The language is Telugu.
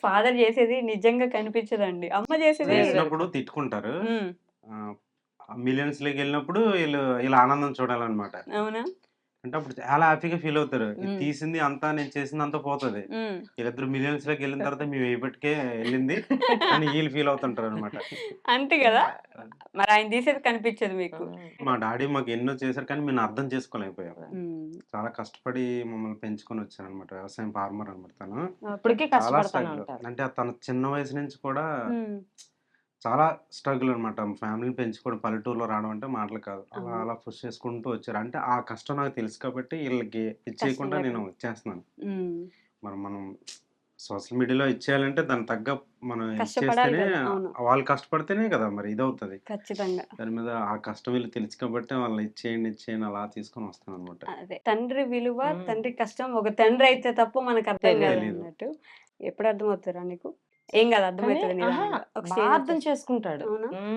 ఫాదర్ చేసేది నిజంగా కనిపించదండి. అమ్మ చేసేది చేసినప్పుడు తిట్టుకుంటారు. హ్మ్. ఆహ్, మిలియన్స్‌లోకెళ్ళినప్పుడు ఈళ్ళ ఆనందం చూడాలనమాట. అవునా? అంటే అప్పుడు చాలా హ్యాపీగా ఫీల్ అవుతారు. ఇది హ్మ్. తీసింది అంతా నేను చేసిందంతా పోతది. హ్మ్. వీళ్ళిద్దరు మిలియన్స్‌లోకెళ్ళిన తర్వాత మేము ఎయిబట్టే ఎళ్ళింది అని ఈళ్ళు ఫీల్ అవుతుంటారనమాట. అంతే గదా! ఆ! మరి ఆయన తీసేది కనిపించదు మీకు. మా డాడీ మాకెన్నో చేశారు కానీ మేము అర్థం చేసుకోలేకపోయాం. హ్మ్. చాలా కష్టపడి మమ్మల్ని పెంచుకొనొచ్చారనమాట. వ్యవసాయం ఫార్మర్ అనమాట తను. ఇప్పటికి చాలా కష్టపడతానే స్ట్రగుల్. ఉంటారు. అంటే తను చిన్న వయసు నుంచి కూడా హ్మ్. చాలా స్ట్రగుల్ అనమాట. ఫ్యామిలీని పెంచుకోవడం పల్లెటూరులో రావడం అంటే మాటలు కాదు. అలా అవును. అలా పుష్ చేసుకుంటూ వచ్చారు. అంటే ఆ కష్టం నాకు తెలుసు కాబట్టి ఈళ్ళకి కష్టం ఇచ్చేయకుండా నేను లేకుండా. ఇచ్చేస్తున్నాను. హ్మ్. మనం సోషల్ మీడియాలో ఇచ్చేయాలంటే దానికి తగ్గ మనం కష్టపడాలి ఇచ్చేస్తేనే గదా! అవును. వాళ్ళు కష్టపడితేనే కదా మరి ఇదవుతది. ఖచ్చితంగా. దాని మీద ఆ కష్టం వీళ్ళకి తెలుసు కాబట్టి వాళ్ళని ఇచ్చేయండి, ఇచ్చేయండి అలా తీసుకొని వస్తాననమాట. అదే. తండ్రి విలువ, హ్మ్. తండ్రి కష్టం ఒక తండ్రి అయితే తప్ప మనకర్థం తెలీదు. తెలీదు. గాదన్నట్టు. ఎప్పుడు అర్థమవుతారా నీకు? ఏం గాదు కానీ అర్థమైతది అహా! నిదానంగా. ఒక బా అర్థం స్టేజొచ్చేసి. చేసుకుంటాడు. అవునా? హ్మ్.